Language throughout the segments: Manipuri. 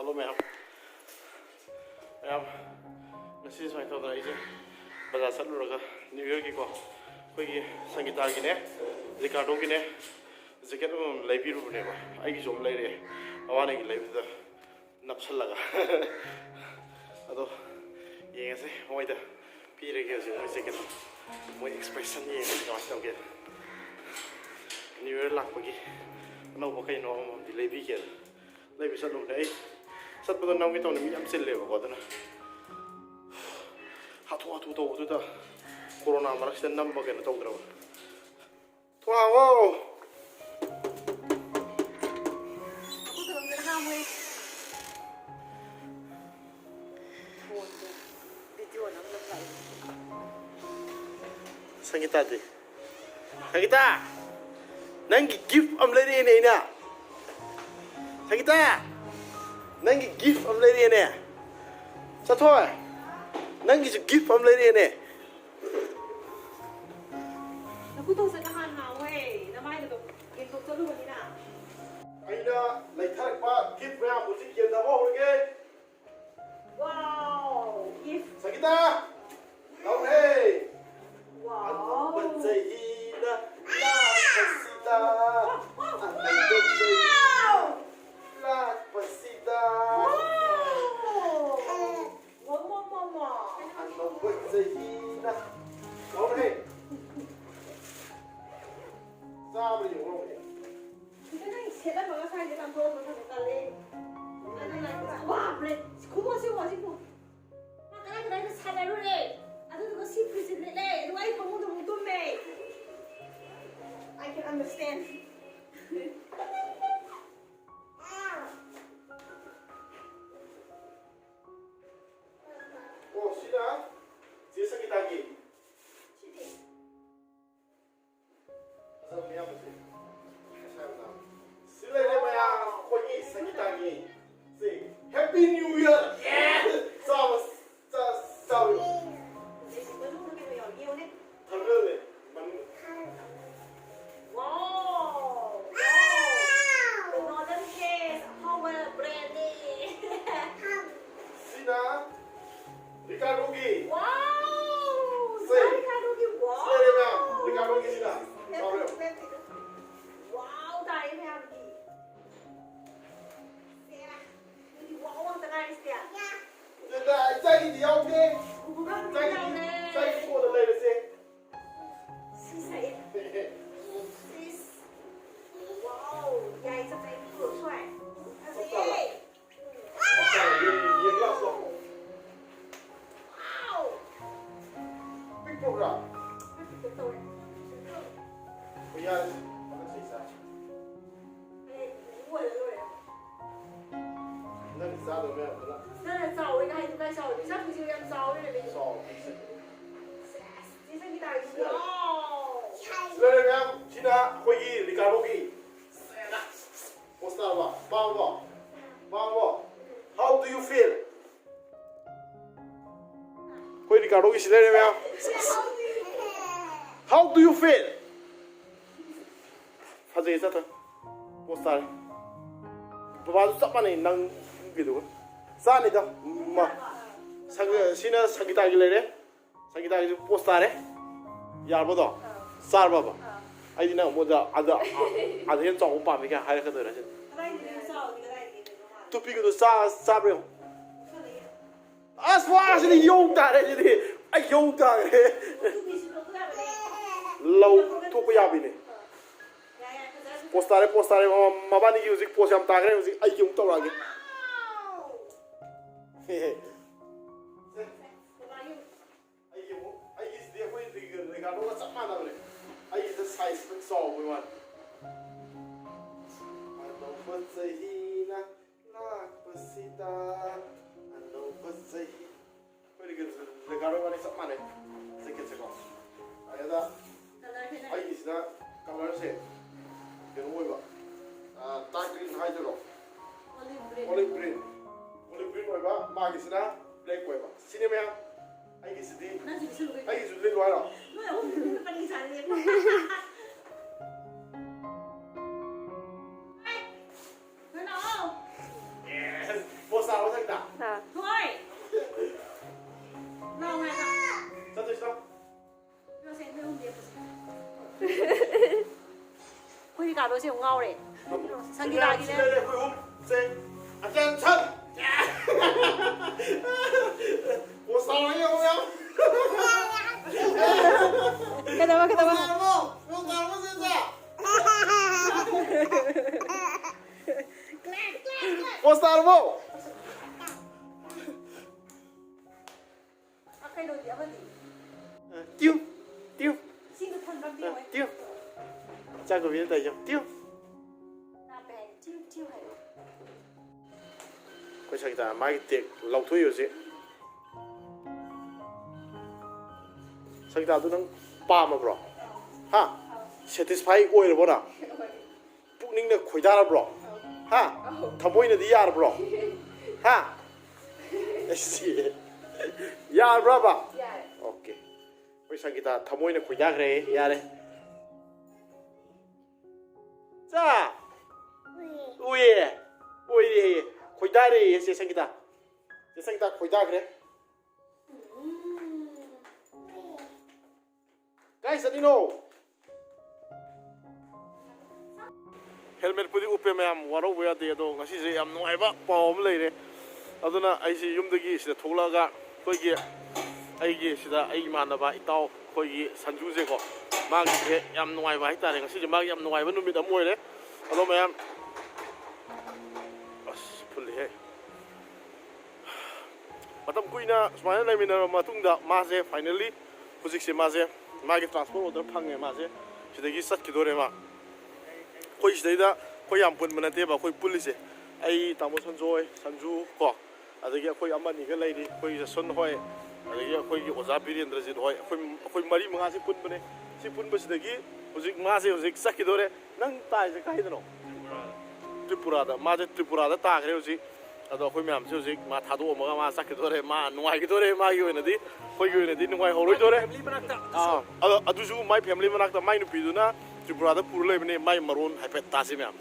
Hello ma'am. Ma'am, this is my daughter. I just bazaar sal luraga New Year ki ko. Koi Sangeeta ki ne, Ricardo ki ne, jacket lai biru ne ba. Ai ki jom lai re. Awane ki lai bida napsal laga. Ado ye ngase moi da pire ki ase moi jacket. Moi expression ye ngase ka mas tawge. New Year lak pagi. No ba kai no di lai bi ke. Lai bi sal lu nei. Sat ba nang ki taw ne mi am sel le ba ko da na. Hatu taw du da. Corona marak sen nam ba ke na taw dra ba. Thua wo. Sangeeta di. Sangeeta. Nangi gift am lady ne ina. Sangeeta. Nangi gift am lady ne. Sathoy. Nangi gift am lady ne. Aku tahu sekarang hawe, namanya itu untuk terus ni na. Aina lai thak pa gift ba music ye da bo ge. Wow, gift. Sangeeta. Đâu hey. Wow. Banzaina la pasita. La pasita. Wow, mama. Ano banzaina. Đâu hey. Sao bây giờ không vậy? Cái này sẽ là một cái sai để làm thôi, mà phải cả lên. Anh này wow, lên. Kuma sih wajib pun. Makanya kita itu sadar dulu deh. Atau tuh si presiden deh. Itu aja kamu tuh butuh deh. I can understand. Oh, sudah. Sini sakit lagi. Sini. Asal punya apa sih? Saya tahu. Sila dia punya koi sakit lagi. Say Happy New Year. Yeah. Sao. Thằng ơi này, mình Wow! The Northern Case, Howell Brandy. Sina, Ricardo Gi. Wow! Say. Ricardo Gi, wow! Sila dia punya Ricardo Gi sina. Sao dia? Wow, tayo may abdi. Sira, hindi wow ang tagaris niya. Kita cari dia oke. Kukulang Cari, niya cari semua dah lain sih. Sisay. Sis. Wow, yay sa tayo ko, suay. Kasi yay! Dia kelas loh. Wow! Big program. Betul. Punya apa sih sah? Eh, gua ya, gua ya. Nanti sah tu memang benar. 真係就你係點解就？你真係少飲酒咧？你 Sah. 只識啲大wow！ Sila dia punya Cina pergi Ricardo Gi. Poster apa? Bang. How do you feel? Koi Ricardo Gi sila dia punya. How do you feel? Haji satu. Poster. Bapak tu siapa ni nang gitu? Sah ni dah. Sang sini Sangeeta Gi leh. Sangeeta Gi poster eh. Yar bodoh. Sar baba. Ai dina mo da ada hen chong pa mi ka hai ka do ra. 個拉啲手，你個拉啲咁啊？ Tu pi ko sa bro. Aswa sini yong ta re sini. Ai yong ta re. 都必須都得嘅。 Lau tu ko ya bi ni. Postare ma ba ni music post yam ta re music ai yong ta ra ge. Ai is dia ko Ricardo ka sama na re. Ai is the size of song we want. Ano ba sahina la pasita. Ano ba sahi. Ko Ricardo ka ni sama ne. Sikit ko. Ay da. Ai is na color se. Yung mo ba? Dark green hai to. Olive green. Olive green mo ba? Magis na black mo ba? Sino ba? Ai is di. Ai is di lo ara. 因為我唔知乜嘢產業。哎，佢攞。Yes. Post sao nó thành đảo. Thôi. Nào ngay nào. Sao tôi sao? Nó sẽ không biết. Quỳ cả đôi xỉu ngầu đấy. Sang đi lại đi đấy. Đây quỳ Xem. Attention. Ủa sao nó nhiều không? Cái đó. Không sao nó diễn ra. Ủa sao không? Cái đôi đĩa vẫn Tiêu. Tiêu. xin được thần bằng tiêu ấy. Tiêu. Cha của viên tay cho. Tiêu. Là bé tiêu hay. Quay sang ta mai tiệc lâu thuê rồi gì. Sang ta tôi đang ba mà bro. Ha. Satisfy oi rồi bro. Pukning na khoi da bro. Ha. Thamoi na di yar bro. Ha. Esi. Yar bro ba. Okay. Quay sang kita thamoi na khoi da kre yare. Cha. Ui. Ui. Khoi da re ese sang kita. Ese sang kita khoi da kre. Guys, I know. Helmet pudi upe mayam waro buya de do ngasi je yam nuai ba pawm leire aduna ai si yum dagi sida tholaga koi gi ai gi sida ai manaba itaw koi gi sanju je ko ma gi yam nuai ba hitare ngasi je ma yam nuai ba numit amoy le ado mayam as fully he matam kuina smaina lemina matungda ma je finally hujik se ma je ma gi transport order phange ma je sidagi sat ki dore ma koi sida koi yam pun manate ba koi police ai tamo sanju ko adagi koi amani ga leiri koi son hoi adagi koi gi oza birendra ji hoi koi mari manga si pun bane si pun ba sidagi hojik ma se hojik sakidore nang tai je kai dano tripura da ta gre hojik ado koi myam se hojik ma thado ma sakidore ma nuai gidore ma gi oina di koi gi oina di nuai horoi dore ado aduju my family manakta mai nu piduna Tripura pura lay bani mai maroon hypet tasi me am.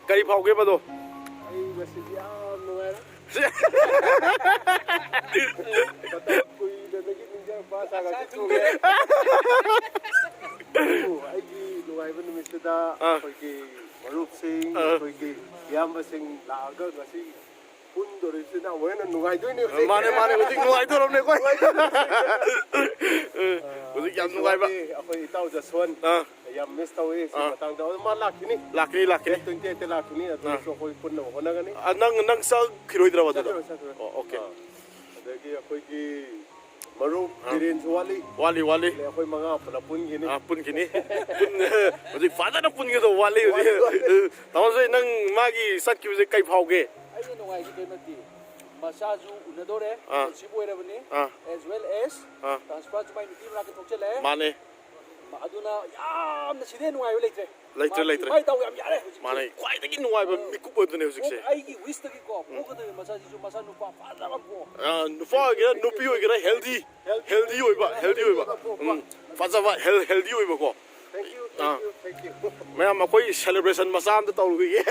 Kari phau ke bado. Ay masih nuai. Koi lagi ninja pas agak tu. Ay di nuai bani mesti dah. Koi ki marup sing, koi ki yam sing laga masih pun dari sini awalnya nuai tu ni. Mana mesti nuai tu ramai koi. Mesti yam nuai ba. Aku tahu jaswan. Yam mesti tahu ini. Matang tahu mana kini. Lakini. Tunjuk itu lakini. Atau so koi pun nak mana kan ni. Nang sa kiroi dra bado. Okay. Jadi aku ki marup kirin wali. Wali. Aku mga pun gini. Pun gini. Mesti father na pun gitu wali. Tahu saya nang magi sat ki mesti kai phau ke. Ay no ay kita nanti massage unadore sibo era bani as well as transfer to my team la ke thokchele Mane. aduna yam na side no ay leitre Leitre. mai taw yam yare Mane. Kwai tagi nuai ba mikup bado ne hojik se. ay ki wish tagi ko ko de massage ju massage no pa da ko Nufa gira nupi oi gira healthy oi ba. Faza ba healthy oi ba ko. Thank you. Maya makoi celebration masam to tauru gi.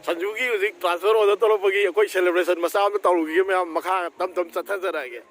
Sanju gi uzik transfer order to pagi koi celebration masam to tauru gi maya makha tam chatha jara ge.